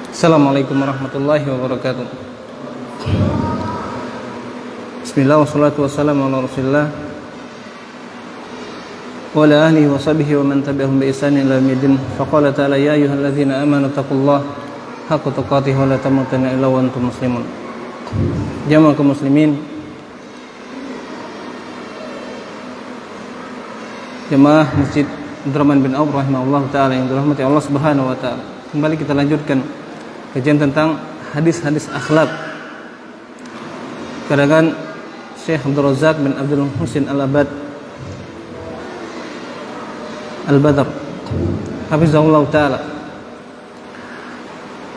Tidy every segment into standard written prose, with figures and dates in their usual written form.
Assalamualaikum warahmatullahi wabarakatuh. Bismillah wassalatu wassalamu ala Rasulillah wa ala alihi wa sahbihi wa man tabi'ahum bi ihsanin ila yaumil din. Faqala ta'ala ya ayyuhalladzina amanu taqullaha haqqa tuqatih wa la tamutunna illa wa antum muslimun. Jamaah kaum muslimin, jamaah Masjid Abdurrahman bin Auf rahimahullah ta'ala yang dirahmati Allah subhanahu wa ta'ala. Kembali kita lanjutkan kajian tentang hadis-hadis akhlak karangan Syekh Abdul Razak bin Abdul Muhsin Al-Abad Al-Badr hafizahullah ta'ala.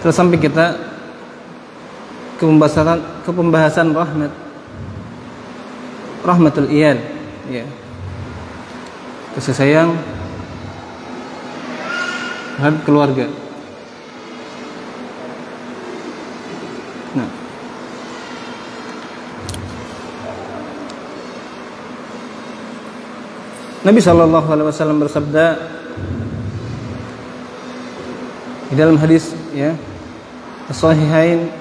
Terus sampai kita ke pembahasan rahmatul iyal, ya, kasih sayang terhadap keluarga. Nah, Nabi SAW bersabda di dalam hadis, ya, as-sahihain,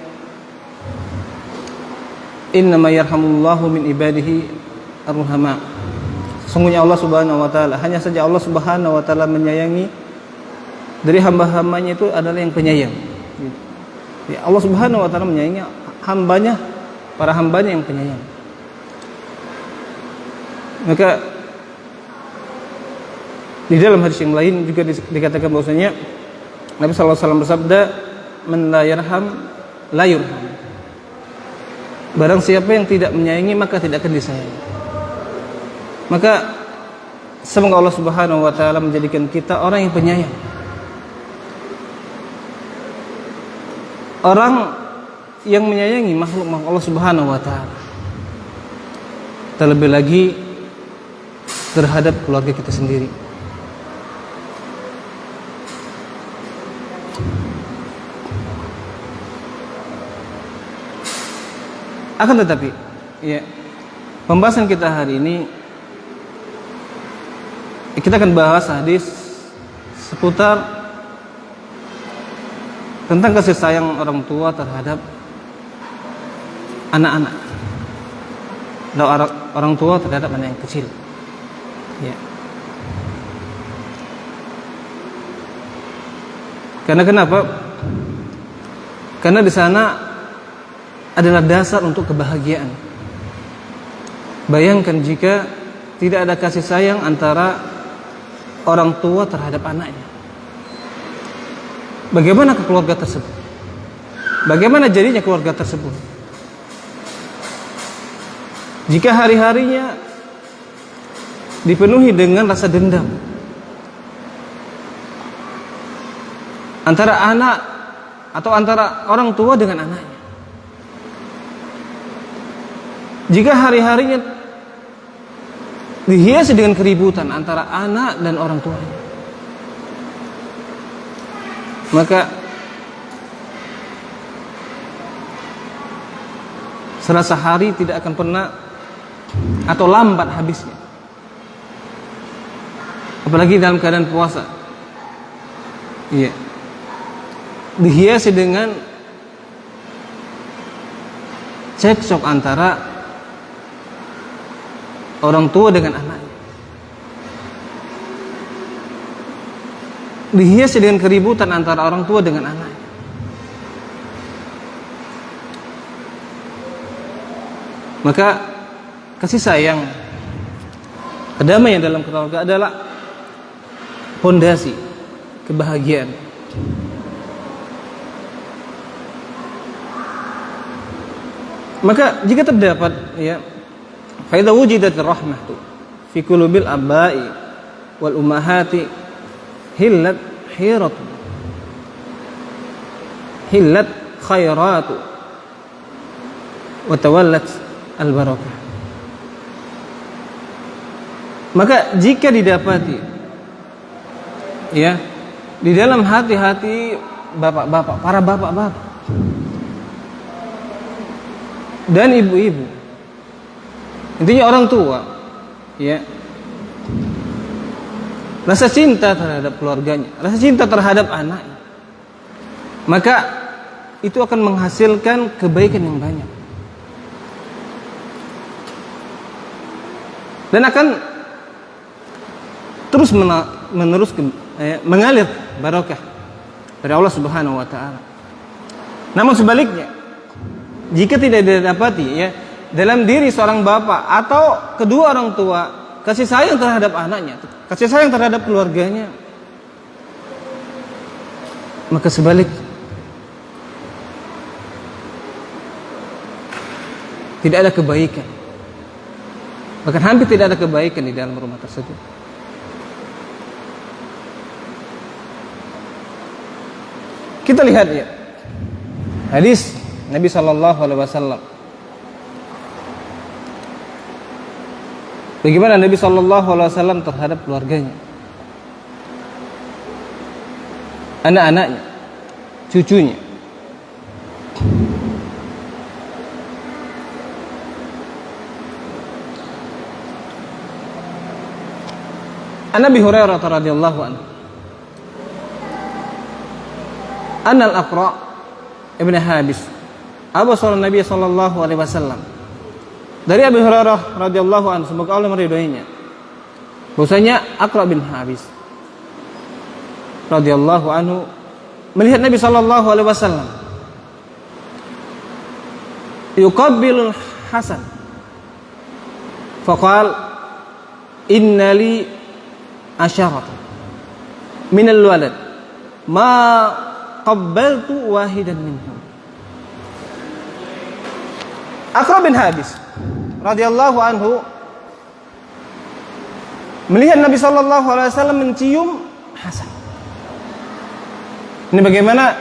innama yarhamullahu min ibadihi ar-ruhama. Sesungguhnya Allah subhanahu wa ta'ala, hanya saja Allah subhanahu wa ta'ala menyayangi dari hamba-hambanya itu adalah yang penyayang. Ya, Allah subhanahu wa ta'ala menyayangi hambanya, para hambanya yang penyayang. Maka di dalam hadis yang lain juga dikatakan bahwasanya Nabi SAW bersabda, man la yarham la yurham. Barang siapa yang tidak menyayangi maka tidak akan disayangi. Maka semoga Allah subhanahu wa ta'ala menjadikan kita orang yang penyayang, orang yang menyayangi makhluk Allah subhanahu wa ta'ala, terlebih lagi terhadap keluarga kita sendiri. Akan tetapi, ya, pembahasan kita hari ini kita akan bahas hadis seputar tentang kasih sayang orang tua terhadap anak-anak, atau orang tua terhadap anak yang kecil. Ya. Karena kenapa? Karena di sana adalah dasar untuk kebahagiaan. Bayangkan jika tidak ada kasih sayang antara orang tua terhadap anaknya. Bagaimana keluarga tersebut? Bagaimana jadinya keluarga tersebut? Jika hari-harinya dipenuhi dengan rasa dendam antara anak atau antara orang tua dengan anaknya. Jika hari-harinya dihiasi dengan keributan antara anak dan orang tuanya, maka serasa hari tidak akan pernah atau lambat habisnya. Apalagi dalam keadaan puasa, iya, dihiasi dengan cekcok antara orang tua dengan anaknya, dihiasi dengan keributan antara orang tua dengan anaknya. Maka kasih sayang, kedamaian dalam keluarga adalah fondasi kebahagiaan. Maka jika terdapat, ya, fa idza wujidat rahmatu fi qulubil abai wal ummahati hillat khairat wa tawallat al barakah. Maka jika didapati, ya, di dalam hati-hati bapak-bapak, para bapak-bapak dan ibu-ibu, intinya orang tua, ya, rasa cinta terhadap keluarganya, rasa cinta terhadap anaknya, maka itu akan menghasilkan kebaikan yang banyak dan akan terus menerus mengalir barokah dari Allah Subhanahu wa taala. Namun sebaliknya, jika tidak didapati dalam diri seorang bapak atau kedua orang tua kasih sayang terhadap anaknya, kasih sayang terhadap keluarganya, maka sebaliknya tidak ada kebaikan. Bahkan hampir tidak ada kebaikan di dalam rumah tersebut. Kita lihat hadis Nabi sallallahu alaihi wasallam. Bagaimana Nabi sallallahu alaihi wasallam terhadap keluarganya, anak-anaknya, cucunya. An Abi Hurairah radhiyallahu anhu, anna al-Aqra' ibn Habis abasara Nabi sallallahu alaihi wasallam. Dari Abi Hurairah radhiyallahu anhu, semoga Allah meridhoinya, bahwasanya Aqra' bin Habis radhiyallahu anhu melihat Nabi sallallahu alaihi wasallam yuqabbilul Hasan faqala inna li asharatan minal walad ma qabbaltu wahidan minhum. Aqra' bin Habis radhiyallahu anhu melihat Nabi sallallahu alaihi wasallam mencium Hasan. Ini bagaimana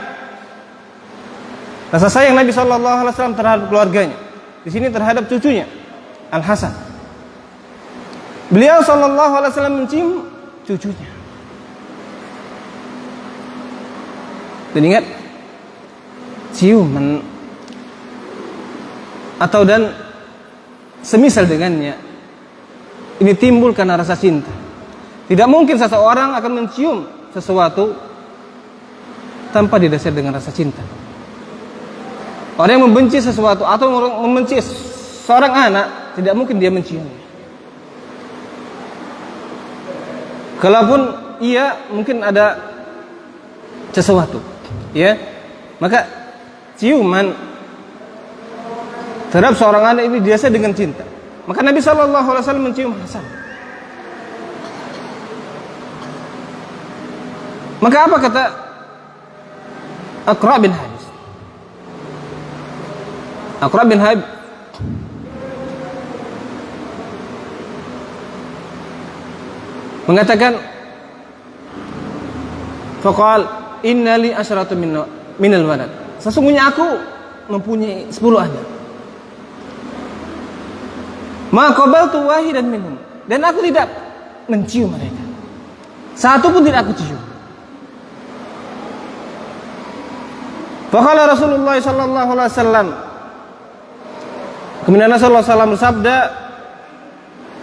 rasa sayang Nabi sallallahu alaihi wasallam terhadap keluarganya. Di sini terhadap cucunya Al Hasan. Beliau sallallahu alaihi wasallam mencium cucunya. Dan ingat, ciuman atau dan semisal dengannya ini timbul karena rasa cinta. Tidak mungkin seseorang akan mencium sesuatu tanpa didasari dengan rasa cinta. Orang yang membenci sesuatu atau membenci seorang anak, tidak mungkin dia menciumnya. Kalaupun ia mungkin ada sesuatu, maka ciuman terhadap seorang anak ini biasa dengan cinta. Maka Nabi sallallahu alaihi wasallam mencium Hasan. Maka apa kata Aqra' bin Habis? Aqra' bin Habis mengatakan, faqal inna li asyratu minal walad. Sesungguhnya aku mempunyai 10 anak. Ma qabaltu wahidan minhum. Dan aku tidak mencium mereka. Satu pun tidak aku cium. Faqala Rasulullah sallallahu alaihi wasallam. Kemudian Rasulullah sallallahu alaihi wasallam bersabda,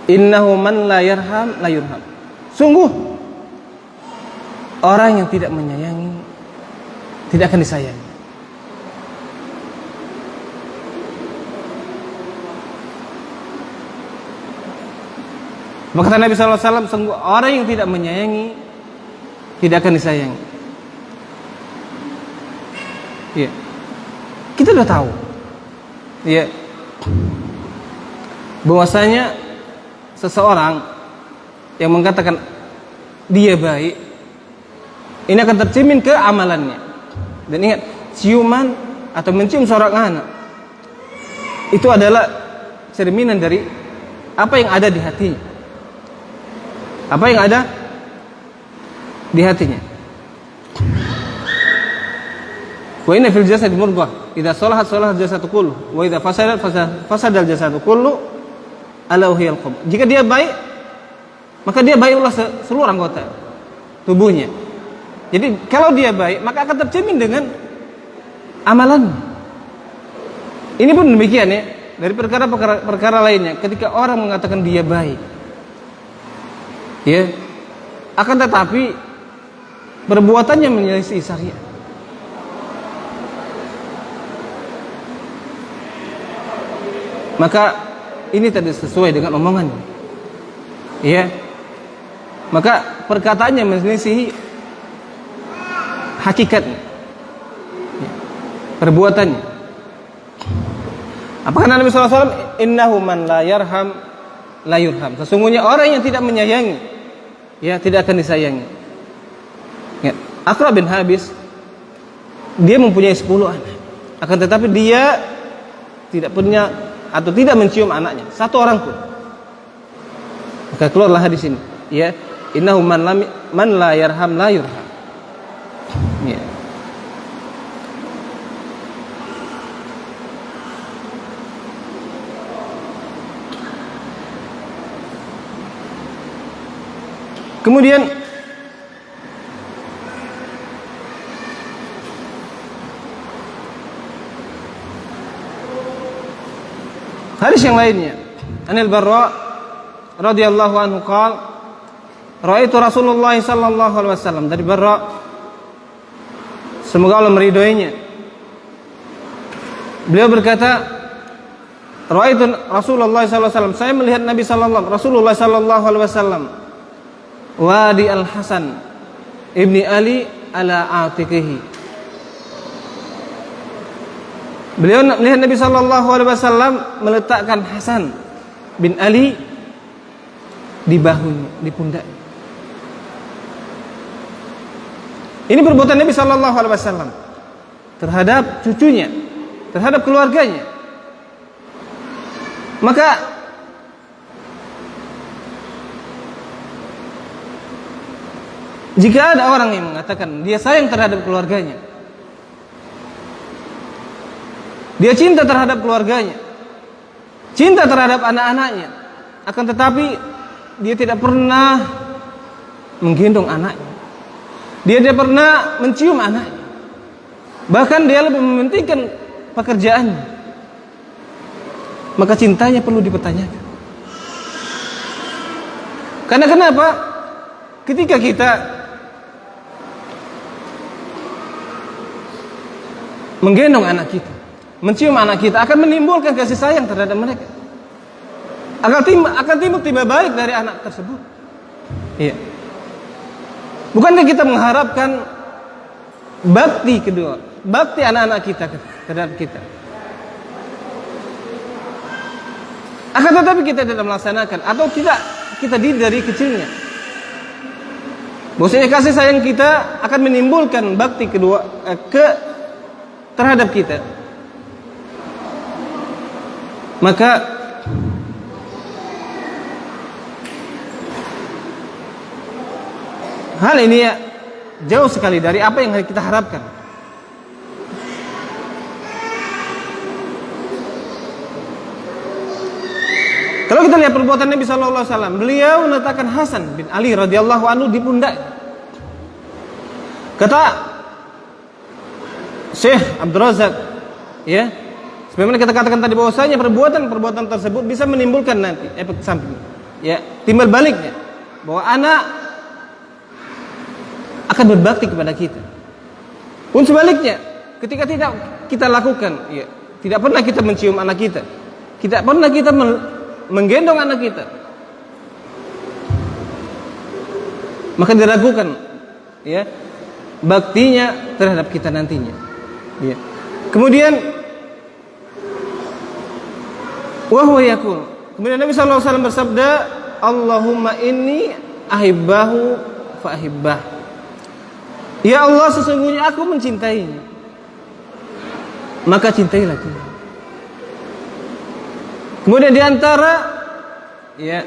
innahu man la yarham la yurham. Sungguh orang yang tidak menyayangi tidak akan disayangi. Maka Nabi sallallahu alaihi wasallam, sungguh orang yang tidak menyayangi tidak akan disayangi. Iya. Kita sudah tahu. Iya. Bahwasanya seseorang yang mengatakan dia baik, ini akan tercermin ke amalannya. Dan ingat, ciuman atau mencium seorang anak itu adalah cerminan dari apa yang ada di hatinya. Apa yang ada di hatinya. Wa inna fil jasadi mudghah, idza salahat salaha al-jasadu kullu, wa idza fasadat fasada al-jasadu kullu, ala wahiyal qalb. Jika dia baik, maka dia baiklah seluruh anggota tubuhnya. Jadi kalau dia baik, maka akan tercermin dengan amalan. Ini pun demikian ya, dari perkara lainnya. Ketika orang mengatakan dia baik, ya, akan tetapi perbuatannya menyelisih syariat, maka ini tidak sesuai dengan omongannya. Ya. Maka perkataannya menyelisihi hakikatnya. Ya. Perbuatannya. Apa kata Nabi sallallahu alaihi wasallam? Innahu man la yarham la yurham. Sesungguhnya orang yang tidak menyayangi, ya tidak akan disayangi. Ya. Aqra bin Habis, dia mempunyai 10 anak. Akan tetapi dia tidak punya atau tidak mencium anaknya, satu orang pun. Maka keluarlah hadis ini, ya, innahu man la yarham la yurham. Ya. Kemudian hadis yang lainnya, Anil Barra radhiyallahu anhu qala ra'aitu Rasulullah sallallahu alaihi wasallam, dari Barra, semoga Allah meridhoinya, beliau berkata, ra'aitu Rasulullah sallallahu alaihi wasallam, saya melihat Rasulullah sallallahu alaihi wasallam wadi Al-Hasan ibni Ali ala atiqihi. Beliau melihat Nabi sallallahu alaihi wasallam meletakkan Hasan bin Ali di bahunya, di pundaknya. Ini perbuatan Nabi sallallahu alaihi wasallam terhadap cucunya, terhadap keluarganya. Maka jika ada orang yang mengatakan dia sayang terhadap keluarganya, dia cinta terhadap keluarganya, cinta terhadap anak-anaknya, akan tetapi dia tidak pernah menggendong anaknya, dia tidak pernah mencium anaknya, bahkan dia lebih mementingkan pekerjaannya, maka cintanya perlu dipertanyakan. Karena kenapa? Ketika kita menggendong anak kita, mencium anak kita, akan menimbulkan kasih sayang terhadap mereka, akan timbul timbal balik dari anak tersebut. Iya. Bukankah kita mengharapkan bakti kedua, bakti anak-anak kita terhadap kita? Akan tetapi kita tidak melaksanakan, atau kita didik dari kecilnya. Bahwasanya kasih sayang kita akan menimbulkan bakti kedua terhadap kita. Maka hal ini ya jauh sekali dari apa yang kita harapkan. Kalau kita lihat perbuatan Nabi sallallahu alaihi wasallam, beliau meletakkan Hasan bin Ali radhiyallahu anhu di pundak. Kata Syekh Abdul Razak, ya, sebagaimana kita katakan tadi bahwasanya perbuatan tersebut bisa menimbulkan nanti efek samping, ya, timbal baliknya, bahwa anak akan berbakti kepada kita. Pun sebaliknya, ketika tidak kita lakukan, ya, tidak pernah kita mencium anak kita, tidak pernah kita menggendong anak kita, maka diragukan, ya, baktinya terhadap kita nantinya. Ya. Kemudian wahwa yaqul, kemudian Nabi sallallahu alaihi wasallam bersabda, Allahumma inni ahibbahu fa ahibbah. Ya Allah, sesungguhnya aku mencintainya, maka cintailah dia. Kemudian di antara, ya,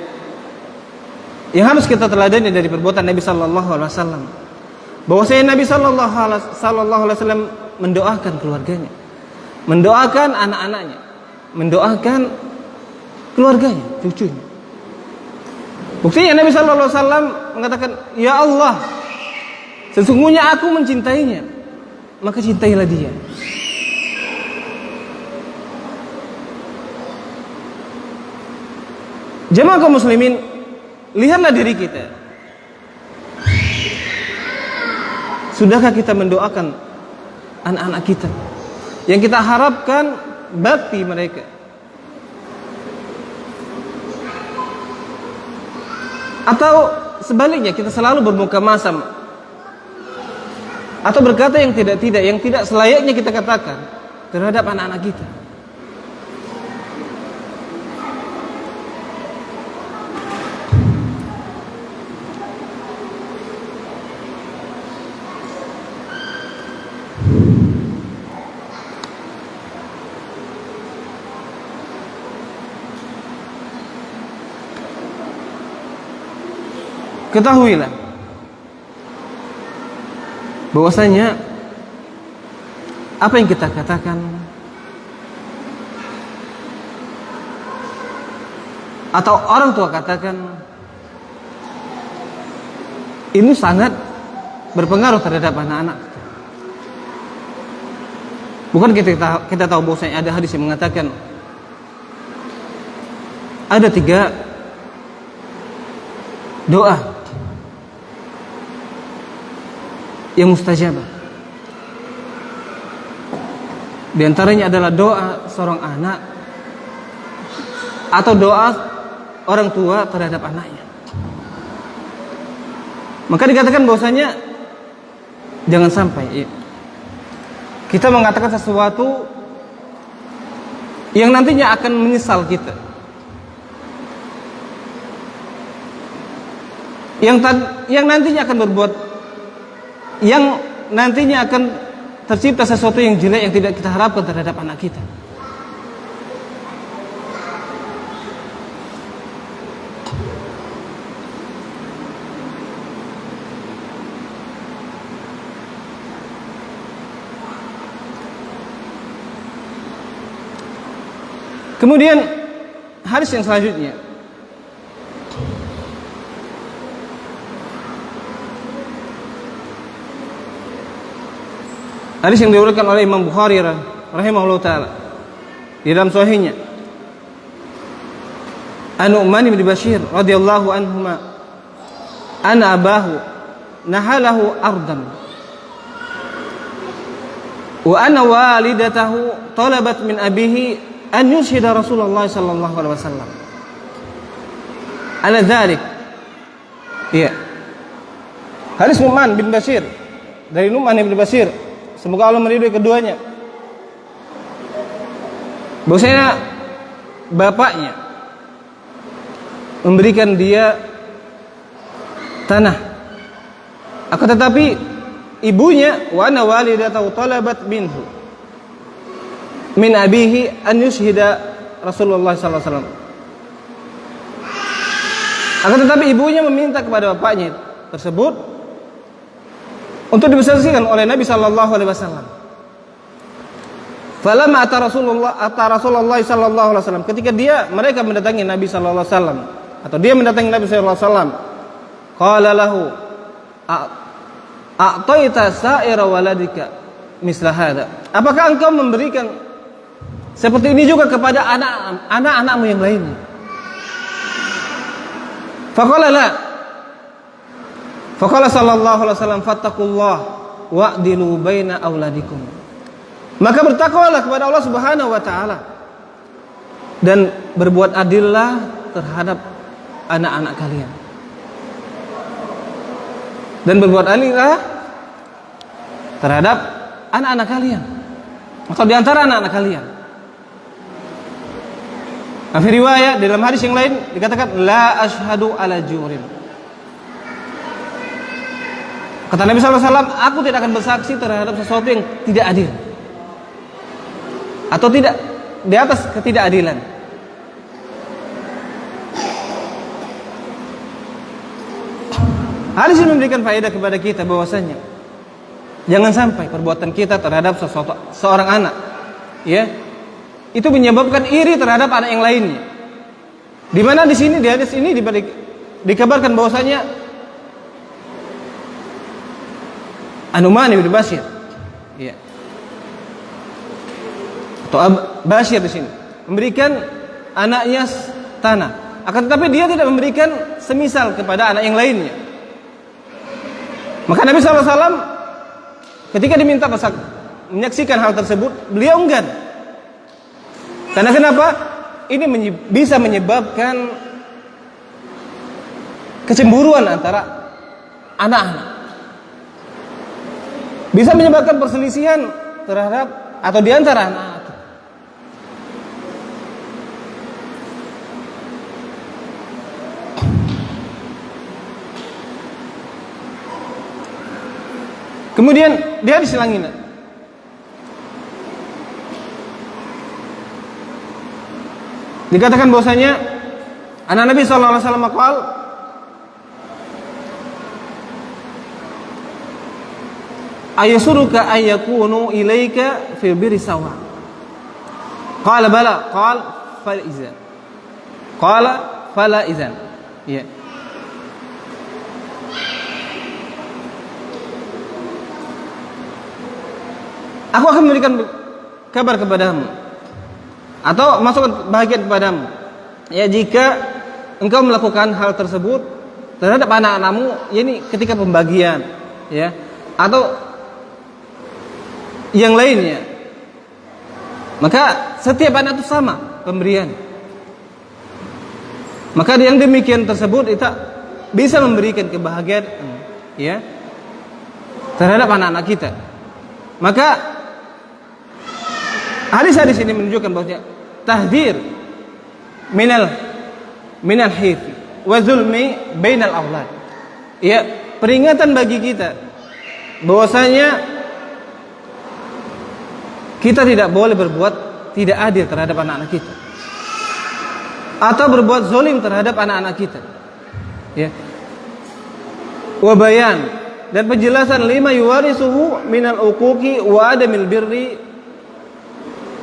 yang harus kita teladani dari perbuatan Nabi sallallahu alaihi wasallam, bahwasanya Nabi sallallahu alaihi wasallam mendoakan keluarganya, mendoakan anak-anaknya, mendoakan keluarganya, cucunya. Buktinya Nabi sallallahu alaihi wasallam mengatakan, ya Allah, sesungguhnya aku mencintainya, maka cintailah dia. Jemaah kaum muslimin, lihatlah diri kita. Sudahkah kita mendoakan anak-anak kita yang kita harapkan bakti mereka, Atau sebaliknya kita selalu bermuka masam atau berkata yang tidak selayaknya kita katakan terhadap anak-anak kita. Ketahuilah bahwasanya apa yang kita katakan atau orang tua katakan ini sangat berpengaruh terhadap anak-anak. Bukan kita tahu bahwasanya ada hadis yang mengatakan ada 3 doa yang mustajabah. Di antaranya adalah doa seorang anak atau doa orang tua terhadap anaknya. Maka dikatakan bahwasanya jangan sampai kita mengatakan sesuatu yang nantinya akan menyesal kita, yang nantinya akan berbuat, yang nantinya akan tercipta sesuatu yang jelek yang tidak kita harapkan terhadap anak kita. Kemudian hadis yang selanjutnya, hadis yang diriwayatkan oleh Imam Bukhari rahimahullah taala di dalam sahihnya, An-Nu'man bin Bashir radhiyallahu anhuma anna abahu nahalahu ardan wa anna walidatahu talabat min abihi an yushhida Rasulullah sallallahu alaihi wasallam ala dzalik. Iya, hadis Nu'man bin Bashir, dari Nu'man bin Bashir, semoga Allah meridhai keduanya, bahwasanya bapaknya memberikan dia tanah, akan tetapi ibunya wa ana walidatahu talabat minhu min abihi an yushhida Rasulullah sallallahu alaihi wasallam. Akan tetapi ibunya meminta kepada bapaknya tersebut untuk dibersaksikan oleh Nabi sallallahu alaihi wasallam. Falamma ata Rasulullah sallallahu alaihi wasallam, ketika mereka mendatangi Nabi sallallahu alaihi wasallam atau dia mendatangi Nabi sallallahu alaihi wasallam, qala lahu a'taita sa'ira waladika misla hada, apakah engkau memberikan seperti ini juga kepada anak-anakmu yang lainnya? Faqala la. Faqala sallallahu alaihi wasallam fattaqullah wa'dilu baina auladikum. Maka bertakwalah kepada Allah Subhanahu wa taala dan berbuat adillah terhadap anak-anak kalian. Dan berbuat adillah terhadap anak-anak kalian atau di antara anak-anak kalian. Fi riwayat dalam hadis yang lain dikatakan la asyhadu ala jurin. Kata Nabi sallallahu alaihi wasallam, aku tidak akan bersaksi terhadap sesuatu yang tidak adil atau tidak di atas ketidakadilan. Hadis ini memberikan faedah kepada kita bahwasanya jangan sampai perbuatan kita terhadap seorang anak, ya, itu menyebabkan iri terhadap anak yang lainnya. Di mana di sini di hadis ini dikabarkan bahwasanya An-Nu'man bin Bashir, ya, atau Bashir di sini memberikan anaknya tanah, akan tetapi dia tidak memberikan semisal kepada anak yang lainnya. Maka Nabi sallallahu alaihi wasallam ketika diminta menyaksikan hal tersebut, beliau enggan. Karena kenapa? Ini bisa menyebabkan kecemburuan antara anak-anak. Bisa menyebabkan perselisihan terhadap atau di antara anak-anak. Kemudian di hadis lainnya dikatakan bahwasanya anak Nabi sallallahu alaihi wasallam qaal ayasuruka ayyakunu ilaika fi birri sawa. Qala bala, qala fal izan. Qala fala izan. Ya. Aku akan memberikan kabar kepadamu atau masuk bahagia kepadamu. Ya, jika engkau melakukan hal tersebut terhadap anak-anakmu, yakni ketika pembagian, ya, atau yang lainnya, maka setiap anak itu sama pemberian. Maka yang demikian tersebut itu bisa memberikan kebahagiaan, ya, terhadap anak-anak kita. Maka hadis-hadis ini menunjukkan bahwa tahdzir minal hifi wa zulmi bainal aulad. Ya, peringatan bagi kita bahwasanya kita tidak boleh berbuat tidak adil terhadap anak-anak kita atau berbuat zalim terhadap anak-anak kita. Ya. Wa bayan dan penjelasan lima yuwarisuhu minal uquqi wa adamil birri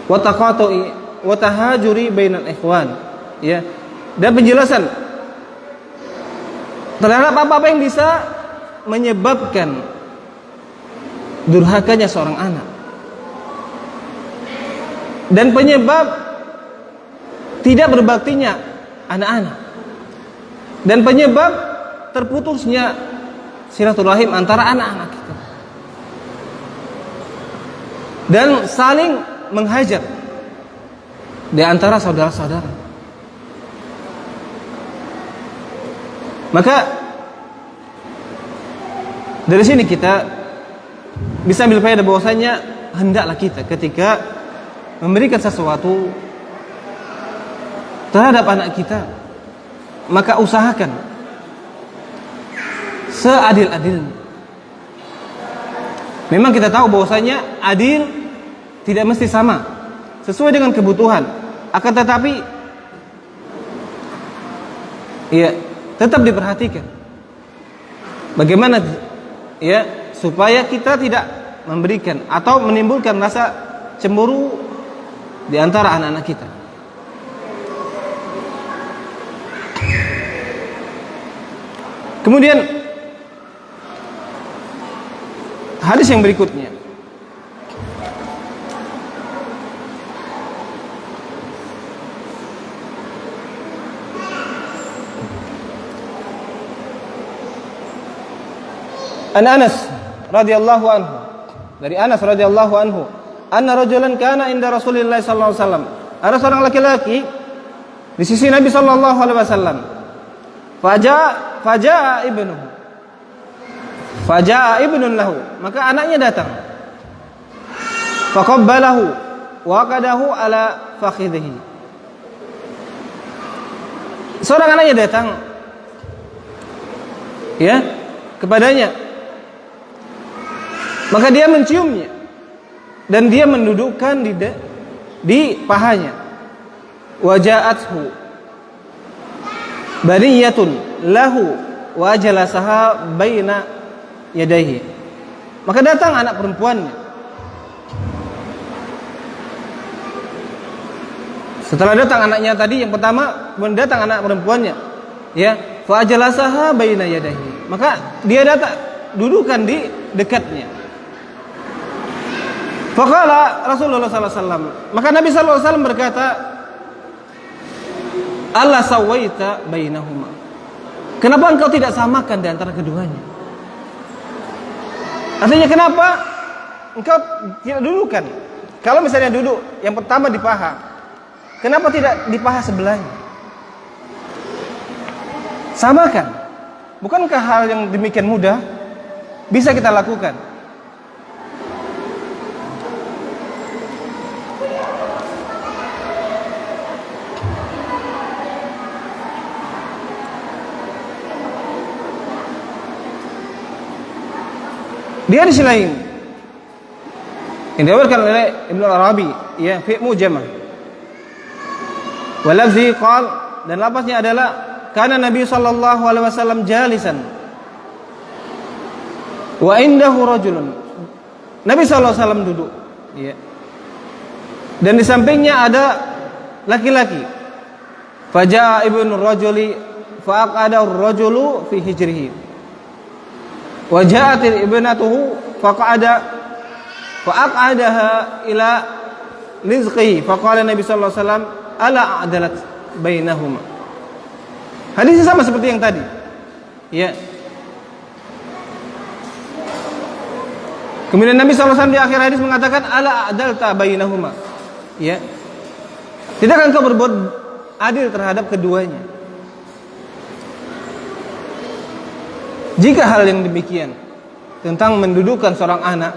wa taqatu'i wa tahajuri bainal ikhwan. Ya. Dan penjelasan terhadap apa-apa yang bisa menyebabkan durhakanya seorang anak dan penyebab tidak berbaktinya anak-anak dan penyebab terputusnya silaturahim antara anak-anak kita dan saling menghajar di antara saudara-saudara. Maka dari sini kita bisa ambil faedah bahwasanya hendaklah kita ketika memberikan sesuatu terhadap anak kita, maka usahakan seadil-adilnya. Memang kita tahu bahwasanya adil tidak mesti sama, sesuai dengan kebutuhan. Akan tetapi, ya, tetap diperhatikan bagaimana, ya, supaya kita tidak memberikan atau menimbulkan rasa cemburu di antara anak-anak kita. Kemudian hadis yang berikutnya, An Anas radhiyallahu anhu, dari Anas radhiyallahu anhu, anna rajulan kana inda Rasulillah sallallahu alaihi wasallam. Ada seorang laki-laki di sisi Nabi sallallahu alaihi wasallam. Faja'a ibnun lahu, maka anaknya datang. Faqabbalahu wa qadahu ala fakhidhihi. Seorang anaknya datang, ya, kepadanya. Maka dia menciumnya dan dia mendudukkan di pahanya. Waja'athu bariyatun lahu wa jalasaha baina yadayhi. Maka datang anak perempuannya. Setelah datang anaknya tadi yang pertama, kemudian datang anak perempuannya, ya, fa jalasaha baina yadayhi. Maka dia datang dudukan di dekatnya. Faqala Rasulullah sallallahu alaihi wasallam, maka Nabi sallallahu alaihi wasallam berkata, "Allah sawaita bainahuma." Kenapa engkau tidak samakan di antara keduanya? Artinya kenapa engkau tidak dudukan? Kalau misalnya duduk yang pertama di paha, kenapa tidak di paha sebelahnya? Samakan. Bukankah hal yang demikian mudah bisa kita lakukan? Di hadis lain yang diriwayatkan oleh Ibnu Arabi, ya, fi Mujamah. Wa lafzi qal, dan lafaznya adalah kana Nabi sallallahu alaihi wasallam jalisan wa indahu rajulun. Nabi sallallahu alaihi wasallam duduk, ya. Dan di sampingnya ada laki-laki. Faja'a ibnu rajuli fa aqada ar-rajulu fi hijrihi. Wa ja'at ibnatuhu faqa'ada fa'aqadaha ila rizqihi faqala Nabi sallallahu alaihi wasallam ala a'dalat bainahuma. Hadisnya sama seperti yang tadi. Ya. Kemudian Nabi sallallahu alaihi wasallam di akhir hadis mengatakan ala a'dalta bainahuma. Ya. Tidakkah engkau berbuat adil terhadap keduanya? Jika hal yang demikian tentang mendudukkan seorang anak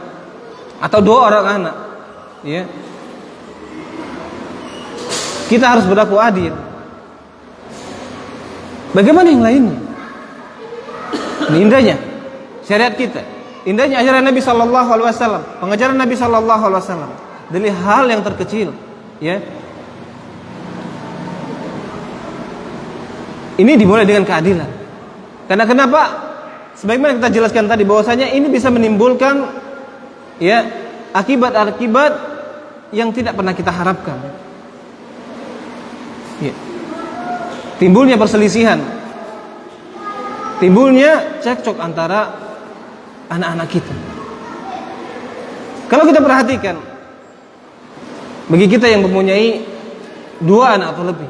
atau dua orang anak, ya, kita harus berlaku adil. Bagaimana yang lainnya? Ini indahnya syariat kita, indahnya ajaran Nabi sallallahu alaihi wasallam, pengajaran Nabi sallallahu alaihi wasallam dari hal yang terkecil, ya. Ini dimulai dengan keadilan. Karena kenapa? Sebagaimana kita jelaskan tadi bahwasanya ini bisa menimbulkan, ya, akibat-akibat yang tidak pernah kita harapkan. Ya. Timbulnya perselisihan, timbulnya cekcok antara anak-anak kita. Kalau kita perhatikan, bagi kita yang mempunyai dua anak atau lebih,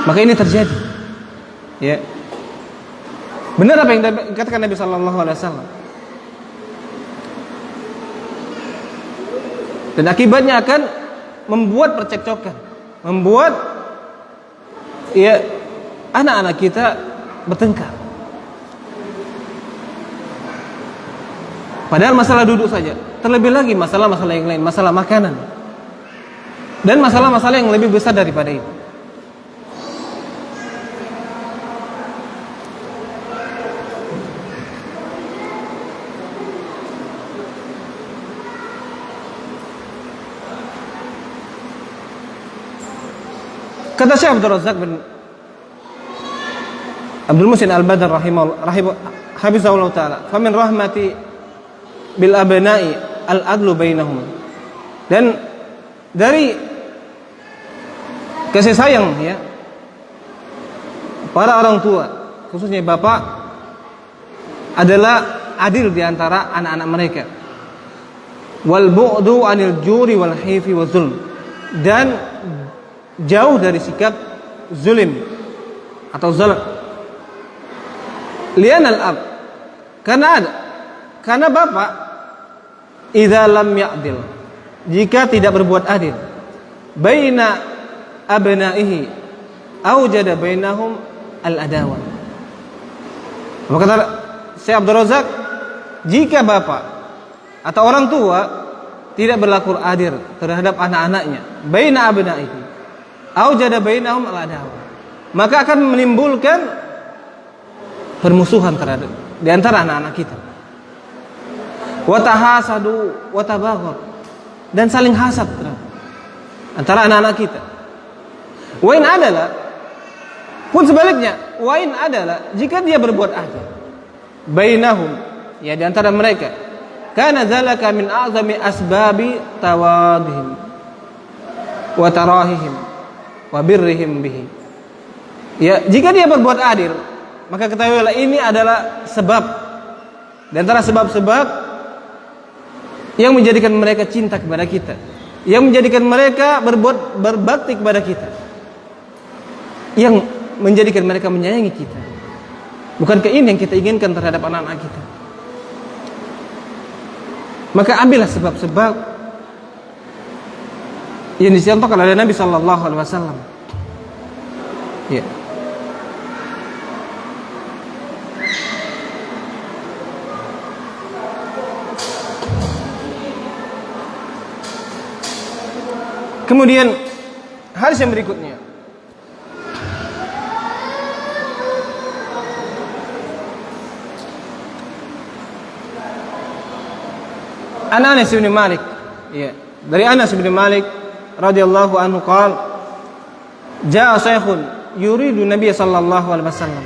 maka ini terjadi. Ya, benar apa yang dikatakan Nabi Sallallahu Alaihi Wasallam. Dan akibatnya akan membuat percekcokan, membuat, ya, anak-anak kita bertengkar. Padahal masalah duduk saja, terlebih lagi masalah-masalah yang lain, masalah makanan, dan masalah-masalah yang lebih besar daripada itu. Kata Syekh Abdul Razak bin Abdul Muhsin Al-Badr rahimahullah ta'ala, famin rahmati bil abna'i al-adlu bainahum. Dan dari kasih sayang, ya, para orang tua, khususnya bapak, adalah adil di antara anak-anak mereka. Wal bu'du 'anil juri wal hifi wa zulm, dan jauh dari sikap zulim atau zalim. Lianal ab, karena bapak idza lam ya'dil, jika tidak berbuat adil, baina abnaihi aujada bainahum al-adawah. Maka kata Syekh Abdul Razak, jika bapak atau orang tua tidak berlaku adil terhadap anak-anaknya, baina abnaihi aujada bainahum al-adawah, maka akan menimbulkan permusuhan terhadap di antara anak-anak kita. Wa tahasadu wa tabaghad, dan saling hasad antara anak-anak kita. Wa in adalah, pun sebaliknya, wa in adalah, jika dia berbuat adil bainahum, ya, di antara mereka, kana dzalika min a'zami asbabi tawadhihim wa tarahihim wa birrihim bihi. Ya, jika dia berbuat adil, maka ketahuilah ini adalah sebab di antara sebab-sebab yang menjadikan mereka cinta kepada kita, yang menjadikan mereka berbakti kepada kita, yang menjadikan mereka menyayangi kita. Bukankah ini yang kita inginkan terhadap anak-anak kita? Maka ambillah sebab-sebab yang dicontohkan oleh Nabi Sallallahu Alaihi Wasallam. Ya. Kemudian hadis yang berikutnya, Anas bin Malik, ya, dari Anas bin Malik radhiyallahu anhu qala, jaa shaykhun yuridu Nabi sallallahu alaihi wasallam.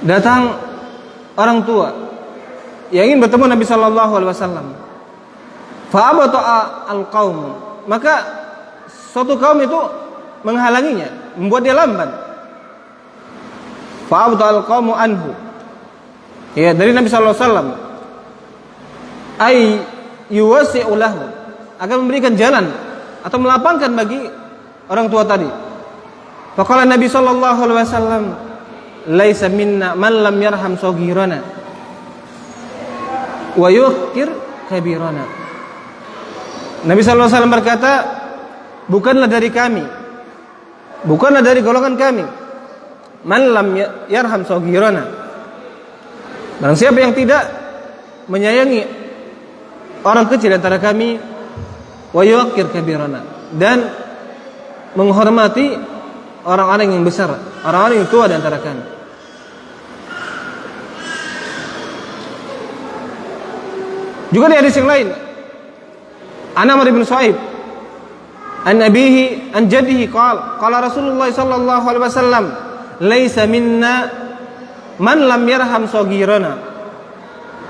Datang orang tua yang ingin bertemu Nabi sallallahu alaihi wasallam. Fa abata al-qaum, maka suatu kaum itu menghalanginya, membuat dia lamban. Fa abata al-qaumu anhu. Ya, dari Nabi sallallahu alaihi wasallam. Ay yuwasi'u lahu, akan memberikan jalan atau melapangkan bagi orang tua tadi. Faqala Nabi sallallahu alaihi wasallam, laisa minna man lam yarham saghirana wa yuqir kabirana. Nabi sallallahu alaihi wasallam berkata, bukanlah dari kami, bukanlah dari golongan kami, man lam yarham saghirana, barang siapa yang tidak menyayangi orang kecil antara kami, wa yuqir kabirana, dan menghormati orang-orang yang besar, orang-orang yang tua di antara kami. Juga di hadis yang lain, An Amr bin Shu'aib an abihi an jaddihi qala Rasulullah sallallahu alaihi wasallam, laisa minna man lam yarham saghirana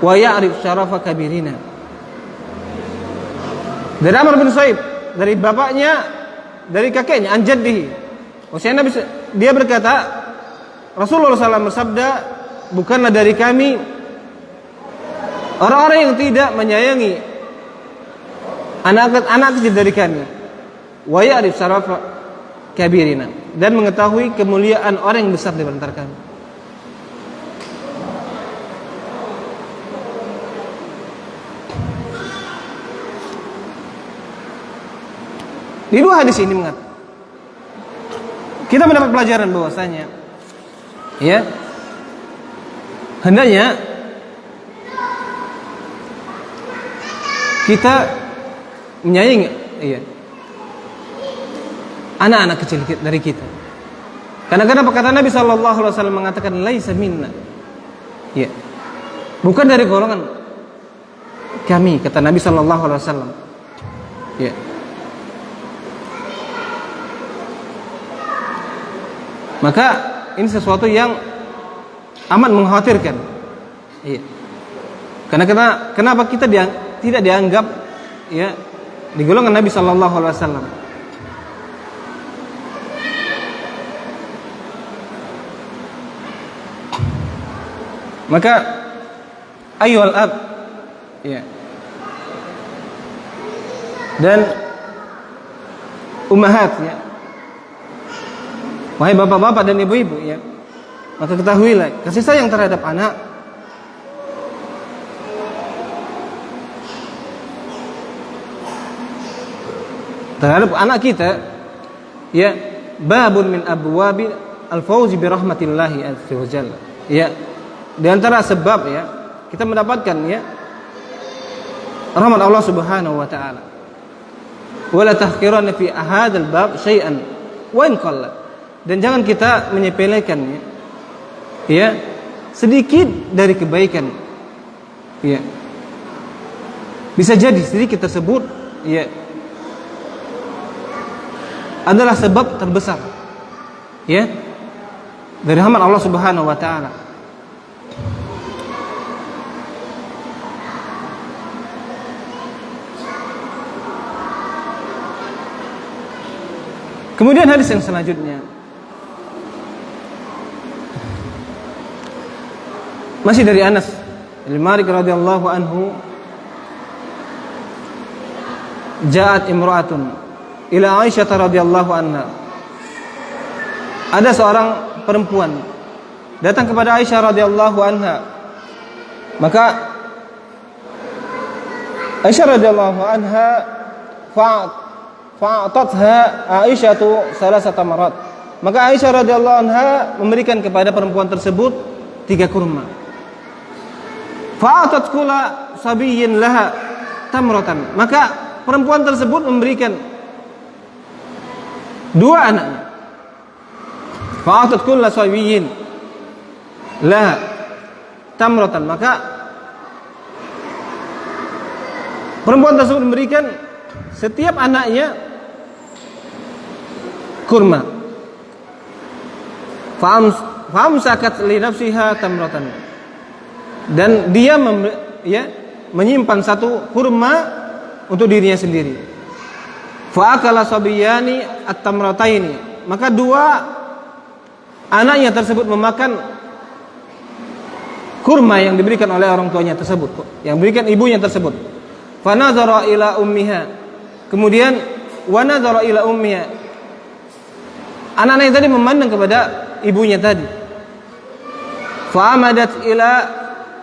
wa ya'rif syarafa kabirina. Dari Amr bin Shu'aib, dari bapaknya, dari kakeknya, an jaddihi. Maksudnya dia berkata, Rasulullah SAW bersabda, bukanlah dari kami orang-orang yang tidak menyayangi anak kecil dari kami, wa ya'rif syarafa kabirina, dan mengetahui kemuliaan orang yang besar di antara kami. Di dua hadis ini mengatakan, kita mendapat pelajaran bahwasanya, ya, hendaknya kita menyayangi, ya, anak-anak kecil dari kita. Karena kenapa? Kata Nabi sallallahu alaihi wasallam mengatakan laisa minna, ya, bukan dari golongan kami, kata Nabi sallallahu alaihi wasallam, ya. Maka ini sesuatu yang amat mengkhawatirkan. Iya. Karena kenapa kita tidak dianggap, ya, di golongan Nabi sallallahu alaihi wasallam. Maka ayyuhal ab, ya, dan ummahat, ya, wahai bapak-bapak dan ibu-ibu, ya, maka ketahuilah kasih sayang terhadap anak kita, ya, babun min abwabi al-fawzi bi rahmatillahi azza wa jalla. Ya, di antara sebab, ya, kita mendapatkan, ya, rahmat Allah Subhanahu wa taala. Wala tahqiranna fi hadzal bab syai'an wa in qalla. Dan jangan kita menyepelekan, ya, sedikit dari kebaikan, ya. Bisa jadi sedikit tersebut, ya, adalah sebab terbesar, ya, dari rahmat Allah Subhanahu wa taala. Kemudian hadis yang selanjutnya, masih dari Anas bin Malik radhiyallahu anhu, ja'at imra'atun ila Aisyah radhiyallahu anha. Ada seorang perempuan datang kepada Aisyah radhiyallahu anha. Maka Aisyah radhiyallahu anha fa'atatha Aisyatu salasata marat. Maka Aisyah radhiyallahu anha memberikan kepada perempuan tersebut 3 kurma. Fa'atat kula sabiyyin laha tamratan. Maka perempuan tersebut memberikan dua anaknya. Fa'atat kulla sawiyin la tamratan, maka perempuan tersebut memberikan setiap anaknya kurma. Famsakat li nafsiha tamratan, dan dia menyimpan satu kurma untuk dirinya sendiri. Fa'akala sabiyani at-tamrataini, maka dua anaknya tersebut memakan kurma yang diberikan oleh orang tuanya tersebut, yang diberikan ibunya tersebut. Fa nazara ila ummiha, kemudian wa nazara ila ummiha, anak-anak yang tadi memandang kepada ibunya tadi. Fa amadat ila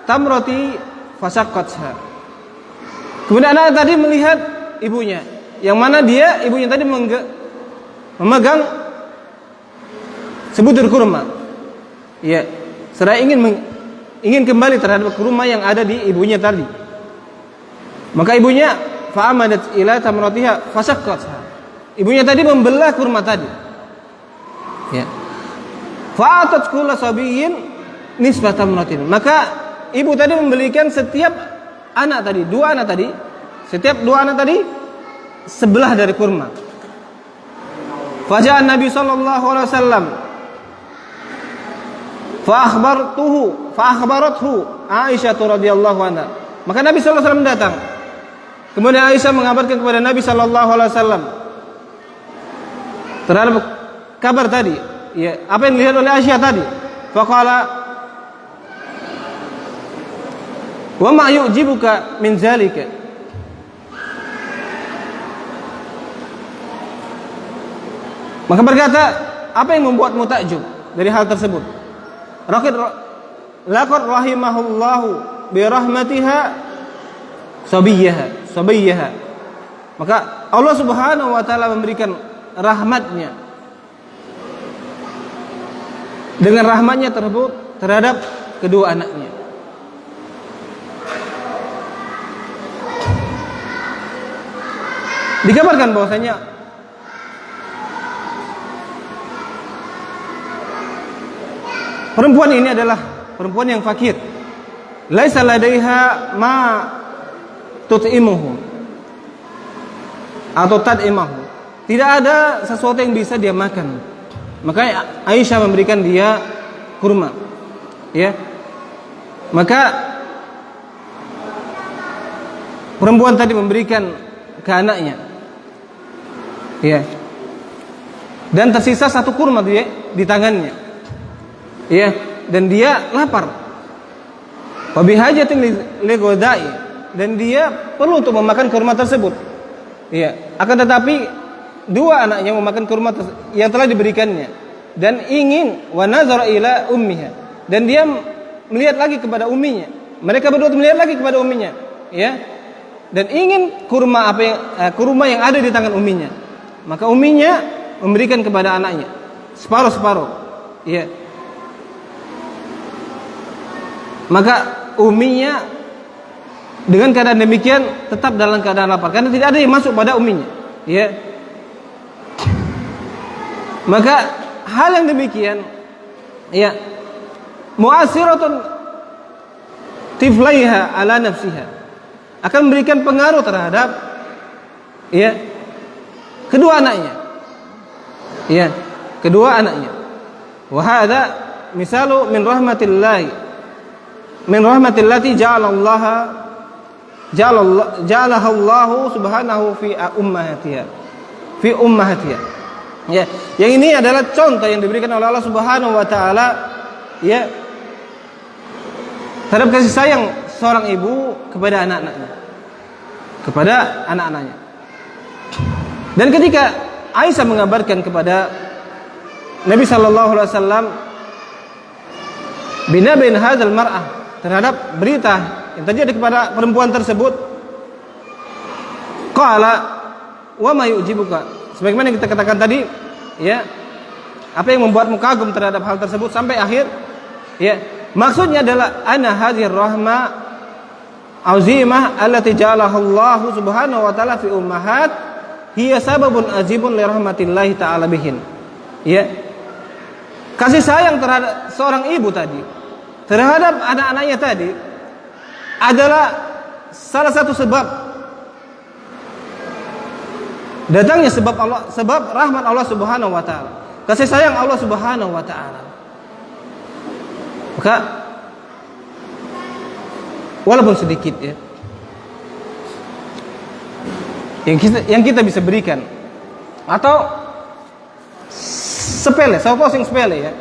tamrati fasaqqatha, kemudian anak tadi melihat ibunya, yang mana ibunya tadi memegang sebutir kurma, ya, seraya ingin kembali terhadap kurma yang ada di ibunya tadi. Maka ibunya fa'amadat ila tamratiha fasaqqatha, ibunya tadi membelah kurma tadi, ya. Fa'atat kulla sabiyyin nisbah tamratin, maka ibu tadi memberikan setiap anak tadi, setiap dua anak tadi sebelah dari kurma. Faja'an Nabi sallallahu alaihi wasallam fa akhbarathu Aisyah radhiyallahu anha, maka Nabi sallallahu alaihi wasallam datang. Kemudian Aisyah mengabarkan kepada Nabi sallallahu alaihi wasallam terhadap kabar tadi, ya, apa yang dilihat oleh Aisyah tadi. Faqala wa ma yu'jibuka min zalika, maka berkata, apa yang membuatmu takjub dari hal tersebut? Laqad rahimahullahu bi rahmatiha sabiyyaha, maka Allah Subhanahu wa taala memberikan rahmatnya, dengan rahmatnya tersebut terhadap kedua anaknya. Dikabarkan bahwasanya perempuan ini adalah perempuan yang fakir. Laisa ladaiha ma tut'imuhu atau tad'imahu, tidak ada sesuatu yang bisa dia makan. Maka Aisyah memberikan dia kurma, ya. Maka perempuan tadi memberikan ke anaknya, ya, dan tersisa satu kurma di tangannya, ya, dan dia lapar. Wa bihajatin li ghadai, dan dia perlu untuk memakan kurma tersebut, ya. Akan tetapi dua anaknya memakan kurma yang telah diberikannya, dan ingin wa nazara ila ummiha, dan dia melihat lagi kepada umminya. Mereka berdua melihat lagi kepada umminya, ya, dan ingin kurma yang ada di tangan umminya. Maka umminya memberikan kepada anaknya separuh, ya. Maka umminya dengan keadaan demikian tetap dalam keadaan lapar, karena tidak ada yang masuk pada umminya, ya. Maka hal yang demikian, ya, mu'asiratun tiflaiha ala nafsiha, akan memberikan pengaruh terhadap, ya, kedua anaknya, ya, kedua anaknya. Wa hadza misalu min rahmatillati ja'alaha Allah subhanahu fi ummahatiha. Ya, yang ini adalah contoh yang diberikan oleh Allah Subhanahu wa taala, ya, terhadap kasih sayang seorang ibu kepada anak-anaknya. Dan ketika Aisyah mengabarkan kepada Nabi sallallahu alaihi wasallam binabain hadzal mar'ah, terhadap berita yang terjadi kepada perempuan tersebut, qala wa ma yu'jibuka, sebagaimana kita katakan tadi, ya, apa yang membuatmu kagum terhadap hal tersebut, sampai akhir, ya, maksudnya adalah ana hadhir rahmah azimah allati ja'alaha Allah subhanahu wa ta'ala fi hiya sababun ajibun li rahmatillahi ta'ala bihin. Ya. Kasih sayang terhadap seorang ibu tadi terhadap anak-anaknya tadi adalah salah satu sebab datangnya sebab rahmat Allah Subhanahu wa taala. Kasih sayang Allah Subhanahu wa taala. Maka walaupun sedikit ya yang kita bisa berikan, atau sepele, yang sepele ya,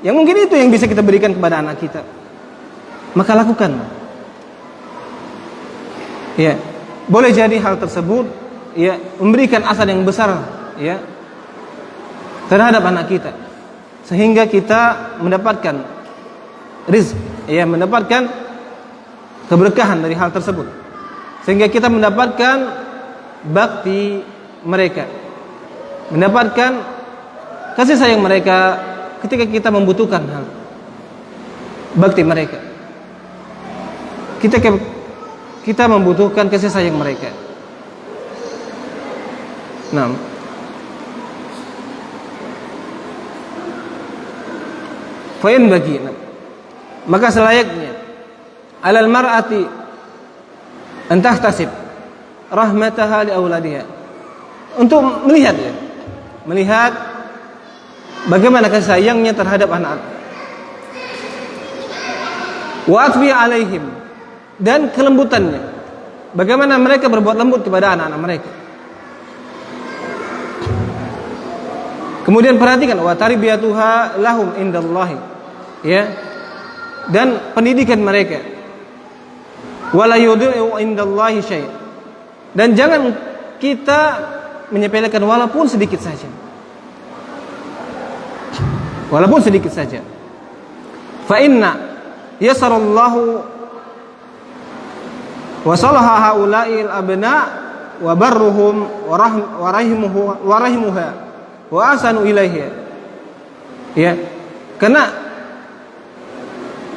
yang mungkin itu yang bisa kita berikan kepada anak kita, maka lakukan. Ya, boleh jadi hal tersebut ya memberikan asar yang besar ya terhadap anak kita, sehingga kita mendapatkan rizki, ya, mendapatkan keberkahan dari hal tersebut, sehingga kita mendapatkan bakti mereka, mendapatkan kasih sayang mereka ketika kita membutuhkan hal bakti mereka, kita membutuhkan kasih sayang mereka. Nah, fain bagi, maka selayaknya alal mar'ati entah tasib rahmataha li auladiha, untuk melihat ya, melihat bagaimana kasih sayangnya terhadap anak-anak, wa atbi alaihim, dan kelembutannya, bagaimana mereka berbuat lembut kepada anak-anak mereka. Kemudian perhatikan wa tarbiyatuha lahum indallahi, ya, dan pendidikan mereka, wala yudhi'u indallahi syai', dan jangan kita menyepelekan walaupun sedikit saja. Walaupun sedikit saja. Fa inna yasarallahu wa salaha haula'il abna wa barruhum wa rahimuha wa asanu ilaihi. Ya. Karena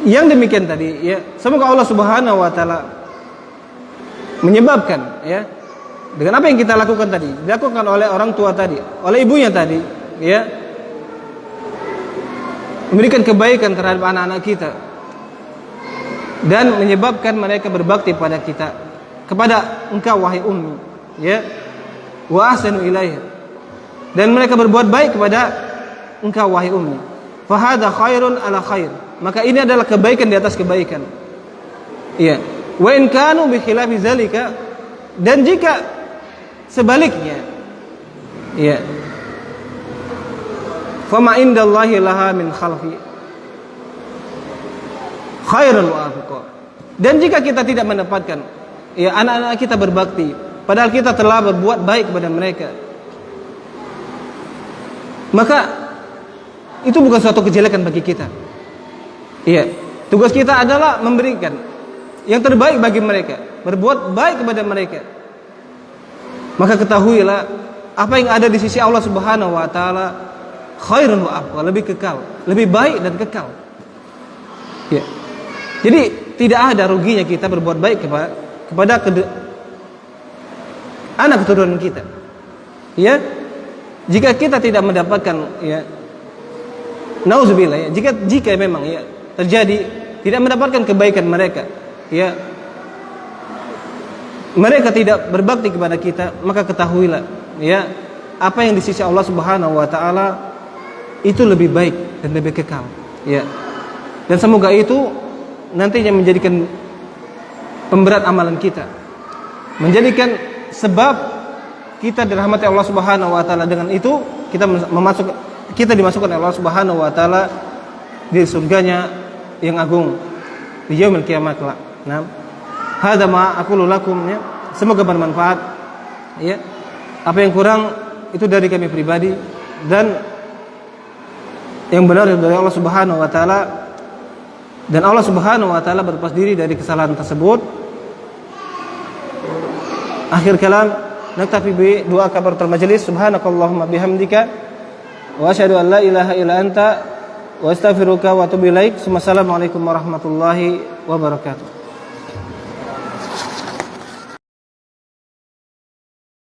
yang demikian tadi ya, semoga Allah Subhanahu wa taala menyebabkan ya, dengan apa yang kita lakukan tadi, dilakukan oleh orang tua tadi, oleh ibunya tadi ya, memberikan kebaikan terhadap anak-anak kita dan menyebabkan mereka berbakti pada kita, kepada engkau wahai ummi ya, wa ahsanu ilaiha, dan mereka berbuat baik kepada engkau wahai ummi, fa hadza khairun ala khair, maka ini adalah kebaikan di atas kebaikan. Iya. Wa in kanu bi khilafi zalika, dan jika sebaliknya ya, fama indallahi laha min khalfi khairun wa afqa, dan jika kita tidak mendapatkan ya anak-anak kita berbakti padahal kita telah berbuat baik kepada mereka, maka itu bukan suatu kejelekan bagi kita. Iya, tugas kita adalah memberikan yang terbaik bagi mereka, berbuat baik kepada mereka. Maka ketahuilah apa yang ada di sisi Allah Subhanahu wa taala khairun wa afqa, lebih kekal, lebih baik dan kekal. Ya. Jadi tidak ada ruginya kita berbuat baik kepada anak keturunan kita. Ya. Jika kita tidak mendapatkan ya, nauzubillah ya, jika memang ya terjadi tidak mendapatkan kebaikan mereka, ya, mereka tidak berbakti kepada kita, maka ketahuilah ya, apa yang di sisi Allah Subhanahu wa taala itu lebih baik dan lebih kekal ya. Dan semoga itu nantinya menjadikan pemberat amalan kita, menjadikan sebab kita dirahmati Allah Subhanahu wa taala. Dengan itu kita dimasukkan oleh Allah Subhanahu wa taala di surganya yang agung di yaumil kiamat kelak. Nah, hadza ma aqulu lakum ya. Semoga bermanfaat ya. Apa yang kurang itu dari kami pribadi, dan yang benar dari Allah Subhanahu wa taala, dan Allah Subhanahu wa taala berlepas diri dari kesalahan tersebut. Akhir kalam, naktafi bi doa kafaratul majelis. Subhanakallahumma bihamdika wa asyhadu an la ilaha illa anta wa astaghfiruka wa atubu ilaik. Assalamualaikum warahmatullahi wabarakatuh.